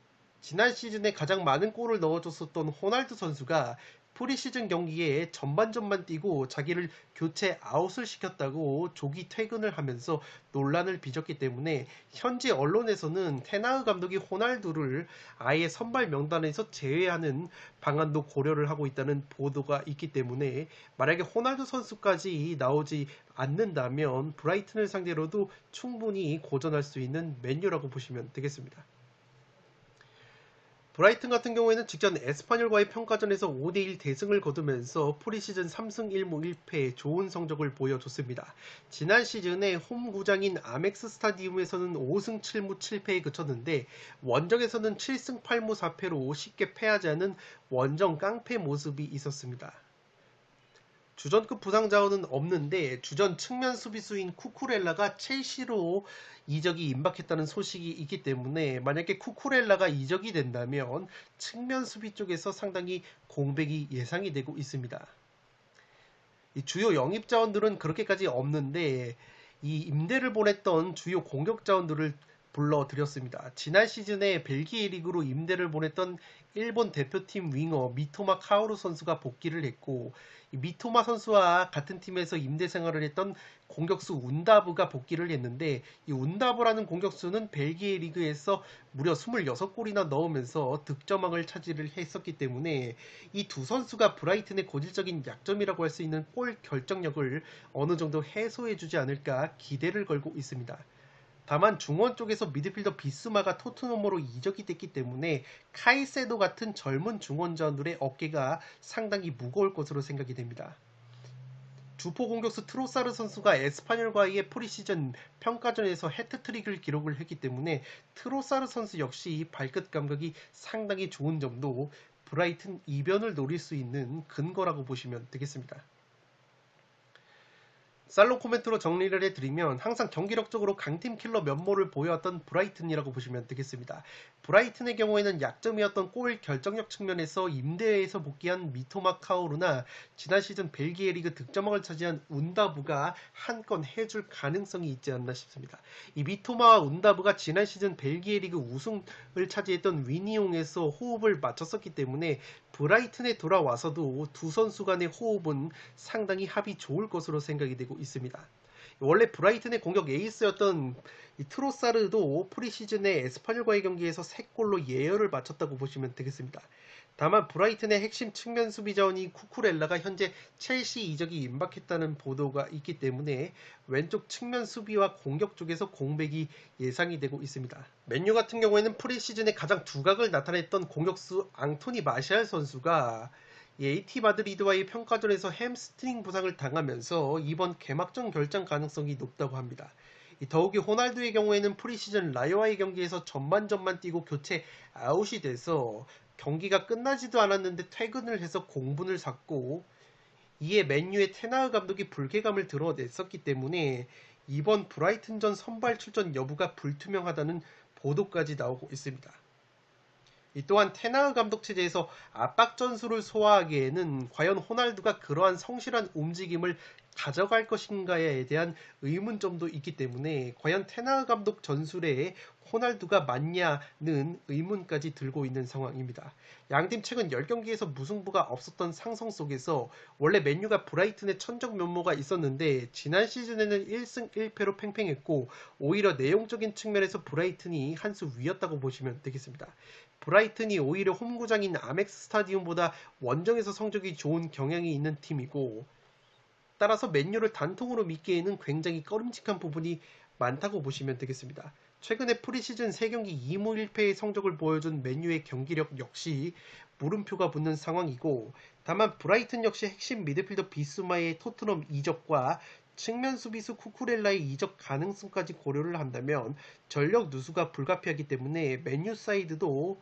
[SPEAKER 1] 지난 시즌에 가장 많은 골을 넣어줬었던 호날두 선수가 프리시즌 경기에 전반전만 뛰고 자기를 교체 아웃을 시켰다고 조기 퇴근을 하면서 논란을 빚었기 때문에 현지 언론에서는 테나흐 감독이 호날두를 아예 선발 명단에서 제외하는 방안도 고려를 하고 있다는 보도가 있기 때문에 만약에 호날두 선수까지 나오지 않는다면 브라이튼을 상대로도 충분히 고전할 수 있는 맨유라고 보시면 되겠습니다. 브라이튼 같은 경우에는 직전 에스파뇰과의 평가전에서 5대1 대승을 거두면서 프리시즌 3승 1무 1패 좋은 성적을 보여줬습니다. 지난 시즌에 홈구장인 아멕스 스타디움에서는 5승 7무 7패에 그쳤는데 원정에서는 7승 8무 4패로 쉽게 패하지 않은 원정 깡패 모습이 있었습니다. 주전급 부상 자원은 없는데 주전 측면 수비수인 쿠쿠렐라가 첼시로 이적이 임박했다는 소식이 있기 때문에 만약에 쿠쿠렐라가 이적이 된다면 측면 수비 쪽에서 상당히 공백이 예상이 되고 있습니다. 이 주요 영입 자원들은 그렇게까지 없는데 이 임대를 보냈던 주요 공격 자원들을 불러드렸습니다. 지난 시즌에 벨기에 리그로 임대를 보냈던 일본 대표팀 윙어 미토마 카오루 선수가 복귀를 했고 미토마 선수와 같은 팀에서 임대 생활을 했던 공격수 운다브가 복귀를 했는데 이 운다브라는 공격수는 벨기에 리그에서 무려 26골이나 넣으면서 득점왕을 차지를 했었기 때문에 이 두 선수가 브라이튼의 고질적인 약점이라고 할 수 있는 골 결정력을 어느 정도 해소해주지 않을까 기대를 걸고 있습니다. 다만 중원 쪽에서 미드필더 비스마가 토트넘으로 이적이 됐기 때문에 카이세도 같은 젊은 중원자원들의 어깨가 상당히 무거울 것으로 생각이 됩니다. 주포 공격수 트로사르 선수가 에스파뇰과의 프리시즌 평가전에서 해트트릭을 기록을 했기 때문에 트로사르 선수 역시 발끝 감각이 상당히 좋은 점도 브라이튼 이변을 노릴 수 있는 근거라고 보시면 되겠습니다. 살롱 코멘트로 정리를 해드리면 항상 경기력적으로 강팀 킬러 면모를 보여왔던 브라이튼이라고 보시면 되겠습니다. 브라이튼의 경우에는 약점이었던 골 결정력 측면에서 임대에서 복귀한 미토마 카오루나 지난 시즌 벨기에 리그 득점왕을 차지한 운다부가 한 건 해줄 가능성이 있지 않나 싶습니다. 이 미토마와 운다부가 지난 시즌 벨기에 리그 우승을 차지했던 위니옹에서 호흡을 맞췄었기 때문에 브라이튼에 돌아와서도 두 선수 간의 호흡은 상당히 합이 좋을 것으로 생각이 되고 있습니다. 원래 브라이튼의 공격 에이스였던 이 트로사르도 프리시즌에 에스파뇰과의 경기에서 3골로 예열을 마쳤다고 보시면 되겠습니다. 다만 브라이튼의 핵심 측면 수비 자원이 쿠쿠렐라가 현재 첼시 이적이 임박했다는 보도가 있기 때문에 왼쪽 측면 수비와 공격 쪽에서 공백이 예상이 되고 있습니다. 맨유 같은 경우에는 프리시즌에 가장 두각을 나타냈던 공격수 앙토니 마샬 선수가 AT 마드리드와의 평가전에서 햄스트링 부상을 당하면서 이번 개막전 결장 가능성이 높다고 합니다. 더욱이 호날두의 경우에는 프리시즌 라요와의 경기에서 전반전만 뛰고 교체 아웃이 돼서 경기가 끝나지도 않았는데 퇴근을 해서 공분을 샀고, 이에 맨유의 테나흐 감독이 불쾌감을 드러냈었기 때문에 이번 브라이튼전 선발 출전 여부가 불투명하다는 보도까지 나오고 있습니다. 또한 테나흐 감독 체제에서 압박 전술을 소화하기에는 과연 호날두가 그러한 성실한 움직임을 가져갈 것인가에 대한 의문점도 있기 때문에 과연 테나흐 감독 전술에 호날두가 맞냐는 의문까지 들고 있는 상황입니다. 양팀 최근 10경기에서 무승부가 없었던 상성 속에서 원래 맨유가 브라이튼의 천적 면모가 있었는데 지난 시즌에는 1승 1패로 팽팽했고 오히려 내용적인 측면에서 브라이튼이 한 수 위였다고 보시면 되겠습니다. 브라이튼이 오히려 홈구장인 아멕스 스타디움보다 원정에서 성적이 좋은 경향이 있는 팀이고, 따라서 맨유를 단통으로 믿기에는 굉장히 꺼림칙한 부분이 많다고 보시면 되겠습니다. 최근에 프리시즌 3경기 2무 1패의 성적을 보여준 맨유의 경기력 역시 물음표가 붙는 상황이고, 다만 브라이튼 역시 핵심 미드필더 비수마의 토트넘 이적과 측면 수비수 쿠쿠렐라의 이적 가능성까지 고려를 한다면 전력 누수가 불가피하기 때문에 맨유 사이드도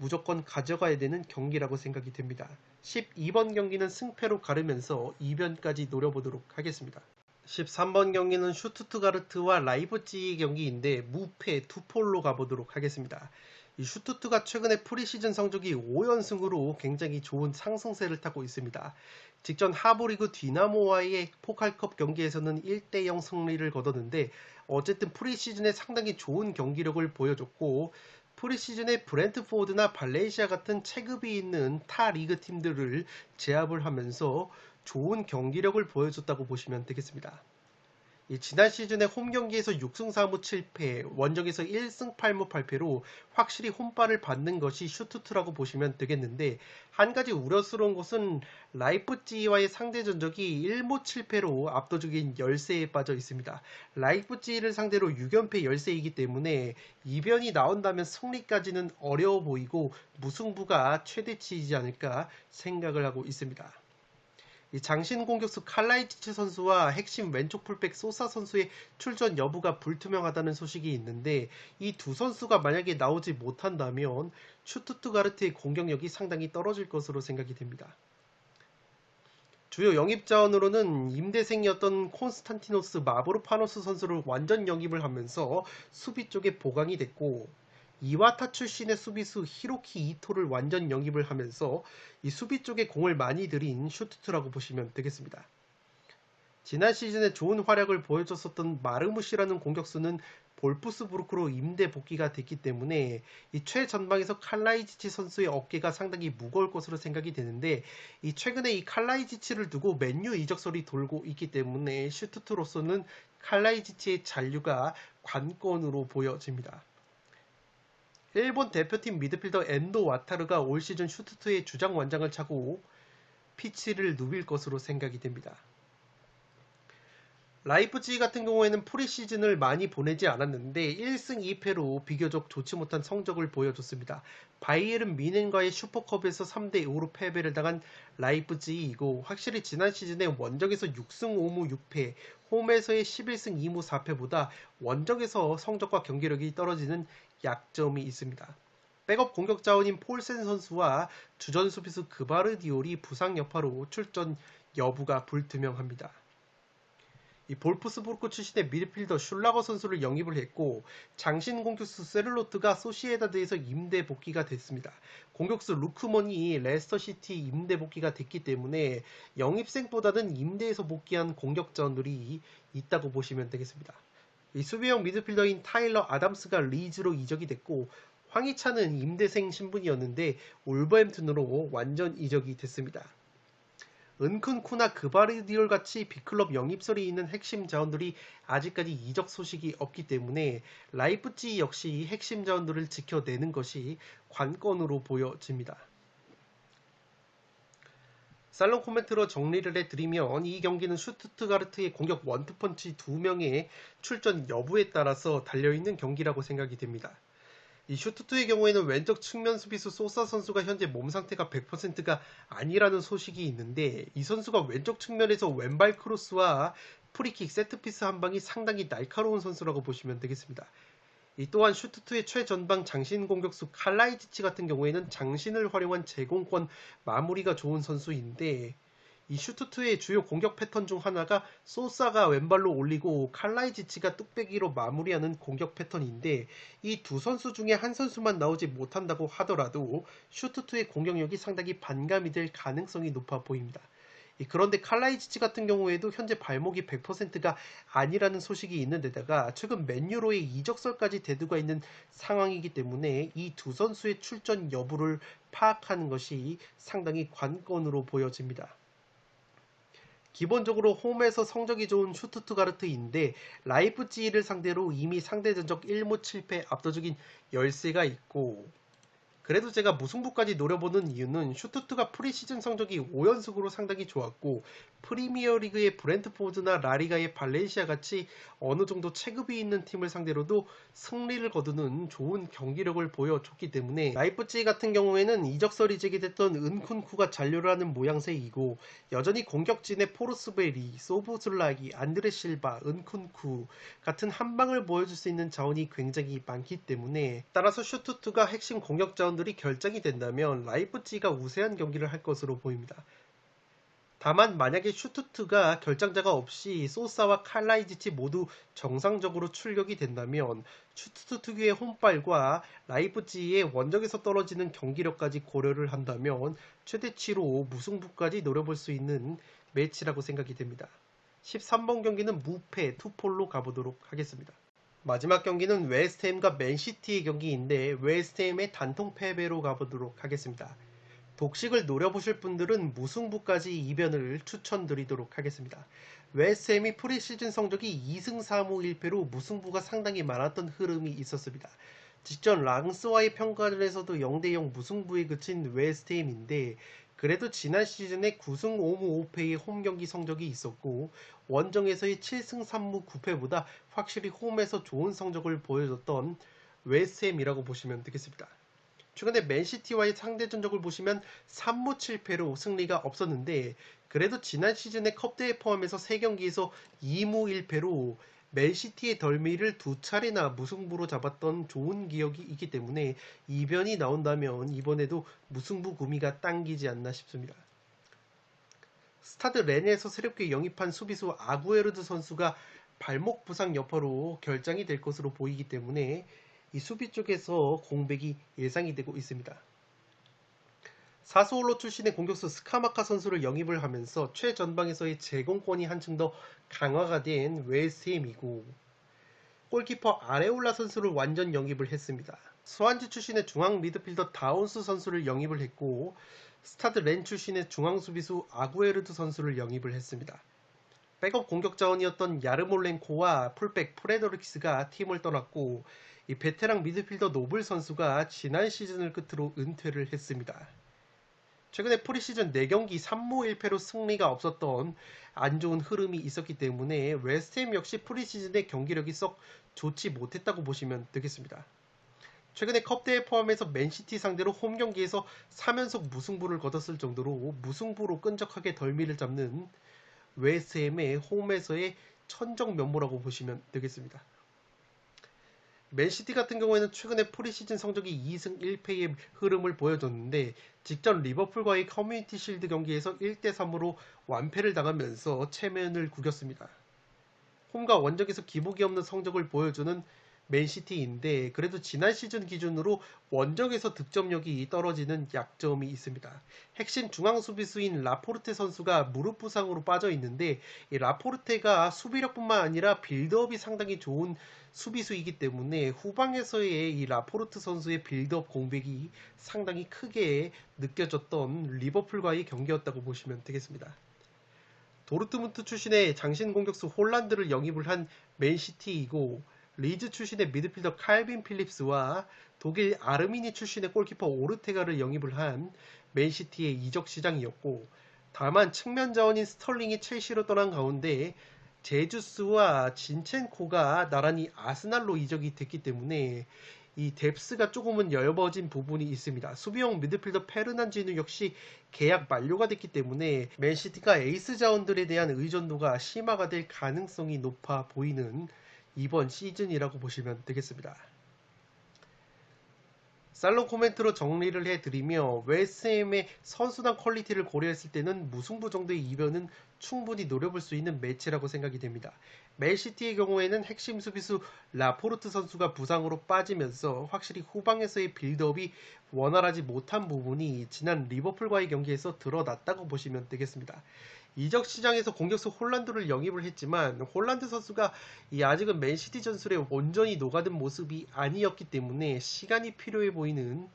[SPEAKER 1] 무조건 가져가야 되는 경기라고 생각이 됩니다. 12번 경기는 승패로 가르면서 이변까지 노려보도록 하겠습니다. 13번 경기는 슈투트가르트와 라이프치히 경기인데 무패 투폴로 가보도록 하겠습니다. 이 슈투트가 최근에 프리시즌 성적이 5연승으로 굉장히 좋은 상승세를 타고 있습니다. 직전 하브리그 디나모와의 포칼컵 경기에서는 1대0 승리를 거뒀는데 어쨌든 프리시즌에 상당히 좋은 경기력을 보여줬고, 프리시즌에 브렌트포드나 발렌시아 같은 체급이 있는 타 리그 팀들을 제압을 하면서 좋은 경기력을 보여줬다고 보시면 되겠습니다. 지난 시즌에 홈 경기에서 6승 4무 7패, 원정에서 1승 8무 8패로 확실히 홈발을 받는 것이 슈투트라고 보시면 되겠는데, 한 가지 우려스러운 것은 라이프찌히와의 상대 전적이 1무 7패로 압도적인 열세에 빠져 있습니다. 라이프찌히를 상대로 6연패 열세이기 때문에 이변이 나온다면 승리까지는 어려워 보이고 무승부가 최대치이지 않을까 생각을 하고 있습니다. 장신 공격수 칼라이치치 선수와 핵심 왼쪽 풀백 소사 선수의 출전 여부가 불투명하다는 소식이 있는데, 이 두 선수가 만약에 나오지 못한다면 슈투트가르트의 공격력이 상당히 떨어질 것으로 생각이 됩니다. 주요 영입 자원으로는 임대생이었던 콘스탄티노스 마브로파노스 선수를 완전 영입을 하면서 수비 쪽에 보강이 됐고, 이와타 출신의 수비수 히로키 이토를 완전 영입을 하면서 이 수비 쪽에 공을 많이 들인 슈투트라고 보시면 되겠습니다. 지난 시즌에 좋은 활약을 보여줬었던 마르무시라는 공격수는 볼프스부르크로 임대 복귀가 됐기 때문에 이 최전방에서 칼라이지치 선수의 어깨가 상당히 무거울 것으로 생각이 되는데, 최근에 이 칼라이지치를 두고 맨유 이적설이 돌고 있기 때문에 슈투트로서는 칼라이지치의 잔류가 관건으로 보여집니다. 일본 대표팀 미드필더 엔도 와타르가 올 시즌 슈투트의 주장 완장을 차고 피치를 누빌 것으로 생각이 됩니다. 라이프치히 같은 경우에는 프리시즌을 많이 보내지 않았는데 1승 2패로 비교적 좋지 못한 성적을 보여줬습니다. 바이에른 미넨과의 슈퍼컵에서 3대5로 패배를 당한 라이프치히이고, 확실히 지난 시즌에 원정에서 6승 5무 6패, 홈에서의 11승 2무 4패보다 원정에서 성적과 경기력이 떨어지는 약점이 있습니다. 백업 공격 자원인 폴센 선수와 주전 수비수 그바르디올이 부상 여파로 출전 여부가 불투명합니다. 이 볼프스부르크 출신의 미드필더 슐라거 선수를 영입을 했고 장신 공격수 세를로트가 소시에다드에서 임대 복귀가 됐습니다. 공격수 루크먼이 레스터시티 임대 복귀가 됐기 때문에 영입생보다는 임대에서 복귀한 공격자들이 있다고 보시면 되겠습니다. 이 수비형 미드필더인 타일러 아담스가 리즈로 이적이 됐고 황희찬은 임대생 신분이었는데 올버햄튼으로 완전 이적이 됐습니다. 은쿤쿠나 그바르디올 같이 빅클럽 영입설이 있는 핵심 자원들이 아직까지 이적 소식이 없기 때문에 라이프찌히 역시 핵심 자원들을 지켜내는 것이 관건으로 보여집니다. 살롱 코멘트로 정리를 해드리면 이 경기는 슈투트가르트의 공격 원투펀치 2명의 출전 여부에 따라서 달려있는 경기라고 생각이 됩니다. 이 슈투트의 경우에는 왼쪽 측면 수비수 소사 선수가 현재 몸 상태가 100%가 아니라는 소식이 있는데 이 선수가 왼쪽 측면에서 왼발 크로스와 프리킥 세트피스 한 방이 상당히 날카로운 선수라고 보시면 되겠습니다. 이 또한 슈투트의 최전방 장신 공격수 칼라이지치 같은 경우에는 장신을 활용한 제공권 마무리가 좋은 선수인데 이 슈투트의 주요 공격 패턴 중 하나가 소사가 왼발로 올리고 칼라이지치가 뚝배기로 마무리하는 공격 패턴인데 이 두 선수 중에 한 선수만 나오지 못한다고 하더라도 슈투트의 공격력이 상당히 반감이 될 가능성이 높아 보입니다. 그런데 칼라이지치 같은 경우에도 현재 발목이 100%가 아니라는 소식이 있는 데다가 최근 맨유로의 이적설까지 대두가 있는 상황이기 때문에 이 두 선수의 출전 여부를 파악하는 것이 상당히 관건으로 보여집니다. 기본적으로 홈에서 성적이 좋은 슈투트가르트인데 라이프치히를 상대로 이미 상대 전적 1무 7패 압도적인 열세가 있고 그래도 제가 무승부까지 노려보는 이유는 슈투트가 프리시즌 성적이 5연승으로 상당히 좋았고 프리미어리그의 브렌트포드나 라리가의 발렌시아 같이 어느 정도 체급이 있는 팀을 상대로도 승리를 거두는 좋은 경기력을 보여줬기 때문에 라이프치히 같은 경우에는 이적설이 제기됐던 은쿤쿠가 잔류를 하는 모양새이고 여전히 공격진의 포르스베리, 소보슬라기, 안드레 실바, 은쿤쿠 같은 한방을 보여줄 수 있는 자원이 굉장히 많기 때문에 따라서 슈투트가 핵심 공격 자원들이 결정이 된다면 라이프치히가 우세한 경기를 할 것으로 보입니다. 다만 만약에 슈투트가 결장자가 없이 소사와 칼라이지치 모두 정상적으로 출격이 된다면 슈투트 특유의 홈발과 라이프치히의 원정에서 떨어지는 경기력까지 고려를 한다면 최대치로 무승부까지 노려볼 수 있는 매치라고 생각이 됩니다. 13번 경기는 무패 투폴로 가보도록 하겠습니다. 마지막 경기는 웨스트햄과 맨시티의 경기인데 웨스트햄의 단통 패배로 가보도록 하겠습니다. 독식을 노려보실 분들은 무승부까지 이변을 추천드리도록 하겠습니다. 웨스트햄이 프리시즌 성적이 2승 3무 1패로 무승부가 상당히 많았던 흐름이 있었습니다. 직전 랑스와의 평가전에서도 0대0 무승부에 그친 웨스트햄인데 그래도 지난 시즌에 9승 5무 5패의 홈경기 성적이 있었고 원정에서의 7승 3무 9패보다 확실히 홈에서 좋은 성적을 보여줬던 웨스트햄이라고 보시면 되겠습니다. 최근에 맨시티와의 상대 전적을 보시면 3무 7패로 승리가 없었는데 그래도 지난 시즌의 컵대회 포함해서 3경기에서 2무 1패로 맨시티의 덜미를 2차례나 무승부로 잡았던 좋은 기억이 있기 때문에 이변이 나온다면 이번에도 무승부 구미가 당기지 않나 싶습니다. 스타드 렌에서 새롭게 영입한 수비수 아구에르드 선수가 발목 부상 여파로 결장이 될 것으로 보이기 때문에 이 수비 쪽에서 공백이 예상이 되고 있습니다. 사스올로 출신의 공격수 스카마카 선수를 영입을 하면서 최전방에서의 제공권이 한층 더 강화가 된 웨스트햄이고 골키퍼 아레올라 선수를 완전 영입을 했습니다. 스완지 출신의 중앙 미드필더 다운스 선수를 영입을 했고 스타드 렌 출신의 중앙 수비수 아구에르드 선수를 영입을 했습니다. 백업 공격 자원이었던 야르몰렌코와 풀백 프레더릭스가 팀을 떠났고 이 베테랑 미드필더 노블 선수가 지난 시즌을 끝으로 은퇴를 했습니다. 최근에 프리시즌 4경기 3무 1패로 승리가 없었던 안 좋은 흐름이 있었기 때문에 웨스트햄 역시 프리시즌의 경기력이 썩 좋지 못했다고 보시면 되겠습니다. 최근에 컵대회 포함해서 맨시티 상대로 홈경기에서 3연속 무승부를 거뒀을 정도로 무승부로 끈적하게 덜미를 잡는 웨스트햄의 홈에서의 천정 면모라고 보시면 되겠습니다. 맨시티 같은 경우에는 최근에 프리시즌 성적이 2승 1패의 흐름을 보여줬는데 직전 리버풀과의 커뮤니티 실드 경기에서 1대3으로 완패를 당하면서 체면을 구겼습니다. 홈과 원정에서 기복이 없는 성적을 보여주는 맨시티인데 그래도 지난 시즌 기준으로 원정에서 득점력이 떨어지는 약점이 있습니다. 핵심 중앙 수비수인 라포르테 선수가 무릎 부상으로 빠져 있는데 이 라포르테가 수비력뿐만 아니라 빌드업이 상당히 좋은 수비수이기 때문에 후방에서의 이 라포르트 선수의 빌드업 공백이 상당히 크게 느껴졌던 리버풀과의 경기였다고 보시면 되겠습니다. 도르트문트 출신의 장신 공격수 홀란드를 영입을 한 맨시티이고 리즈 출신의 미드필더 칼빈 필립스와 독일 아르미니 출신의 골키퍼 오르테가를 영입을 한 맨시티의 이적 시장이었고 다만 측면 자원인 스털링이 첼시로 떠난 가운데 제주스와 진첸코가 나란히 아스날로 이적이 됐기 때문에 이 뎁스가 조금은 엷어진 부분이 있습니다. 수비형 미드필더 페르난지누 역시 계약 만료가 됐기 때문에 맨시티가 에이스 자원들에 대한 의존도가 심화가 될 가능성이 높아 보이는 이번 시즌이라고 보시면 되겠습니다. 살롱 코멘트로 정리를 해드리며 웨스트햄의 선수단 퀄리티를 고려했을 때는 무승부 정도의 이변은 충분히 노려볼 수 있는 매치라고 생각이 됩니다. 맨시티의 경우에는 핵심 수비수 라포르트 선수가 부상으로 빠지면서 확실히 후방에서의 빌드업이 원활하지 못한 부분이 지난 리버풀과의 경기에서 드러났다고 보시면 되겠습니다. 이적 시장에서 공격수 홀란드를 영입을 했지만 홀란드 선수가 아직은 맨시티 전술에 온전히 녹아든 모습이 아니었기 때문에 시간이 필요해 보이는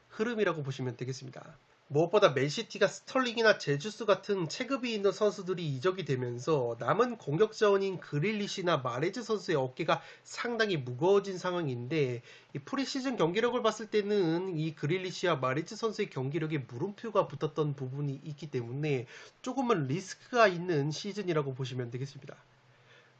[SPEAKER 1] 흐름이라고 보시면 되겠습니다. 무엇보다 맨시티가 스털링이나 제주스 같은 체급이 있는 선수들이 이적이 되면서 남은 공격 자원인 그릴리시나 마레즈 선수의 어깨가 상당히 무거워진 상황인데 이 프리시즌 경기력을 봤을 때는 이 그릴리시와 마레즈 선수의 경기력에 물음표가 붙었던 부분이 있기 때문에 조금은 리스크가 있는 시즌이라고 보시면 되겠습니다.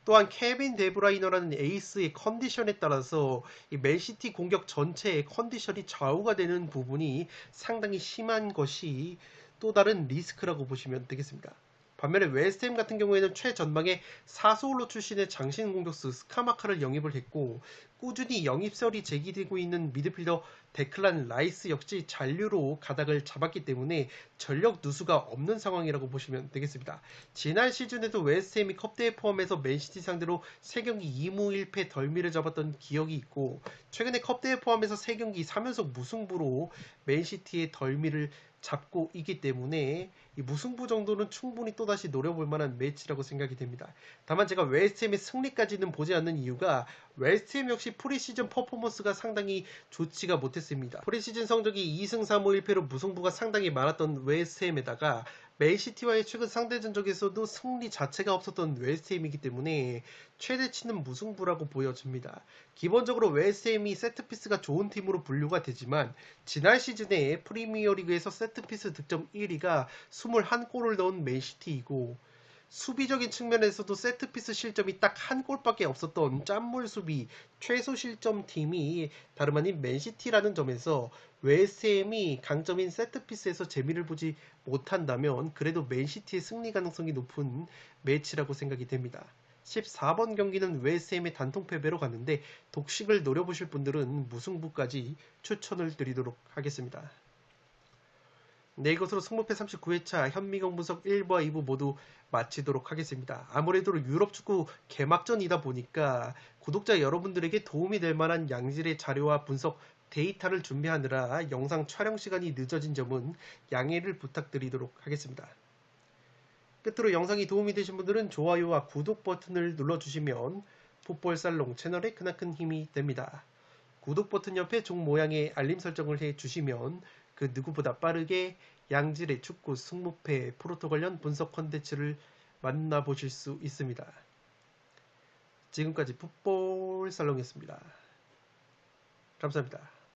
[SPEAKER 1] 또한 케빈 데브라이너라는 에이스의 컨디션에 따라서 이 맨시티 공격 전체의 컨디션이 좌우가 되는 부분이 상당히 심한 것이 또 다른 리스크라고 보시면 되겠습니다. 반면에 웨스트햄 같은 경우에는 최전방에 사소올로 출신의 장신 공격수 스카마카를 영입을 했고 꾸준히 영입설이 제기되고 있는 미드필더 데클란 라이스 역시 잔류로 가닥을 잡았기 때문에 전력 누수가 없는 상황이라고 보시면 되겠습니다. 지난 시즌에도 웨스트햄이 컵대회 포함해서 맨시티 상대로 3경기 2무 1패 덜미를 잡았던 기억이 있고 최근에 컵대회 포함해서 3경기 3연속 무승부로 맨시티의 덜미를 잡고 있기 때문에 이 무승부 정도는 충분히 또다시 노려볼 만한 매치라고 생각이 됩니다. 다만 제가 웨스트햄의 승리까지는 보지 않는 이유가 웨스트햄 역시 프리시즌 퍼포먼스가 상당히 좋지가 못했습니다. 프리시즌 성적이 2승 3무 1패로 무승부가 상당히 많았던 웨스트햄에다가 맨시티와의 최근 상대 전적에서도 승리 자체가 없었던 웨스트햄이기 때문에 최대치는 무승부라고 보여집니다. 기본적으로 웨스트햄이 세트피스가 좋은 팀으로 분류가 되지만 지난 시즌에 프리미어리그에서 세트피스 득점 1위가 21골을 넣은 맨시티이고 수비적인 측면에서도 세트피스 실점이 딱 한 골밖에 없었던 짠물 수비 최소 실점 팀이 다름 아닌 맨시티라는 점에서 웨스트햄이 강점인 세트피스에서 재미를 보지 못한다면 그래도 맨시티의 승리 가능성이 높은 매치라고 생각이 됩니다. 14번 경기는 웨스트햄의 단통 패배로 갔는데 독식을 노려보실 분들은 무승부까지 추천을 드리도록 하겠습니다. 네, 이것으로 승부패 39회차 현미경 분석 1부와 2부 모두 마치도록 하겠습니다. 아무래도 유럽 축구 개막전이다 보니까 구독자 여러분들에게 도움이 될 만한 양질의 자료와 분석 데이터를 준비하느라 영상 촬영 시간이 늦어진 점은 양해를 부탁드리도록 하겠습니다. 끝으로 영상이 도움이 되신 분들은 좋아요와 구독 버튼을 눌러주시면 풋볼살롱 채널에 크나큰 힘이 됩니다. 구독 버튼 옆에 종 모양의 알림 설정을 해주시면 그 누구보다 빠르게 양질의 축구 승부패 프로토 관련 분석 컨텐츠를 만나보실 수 있습니다. 지금까지 풋볼살롱이었습니다. 감사합니다.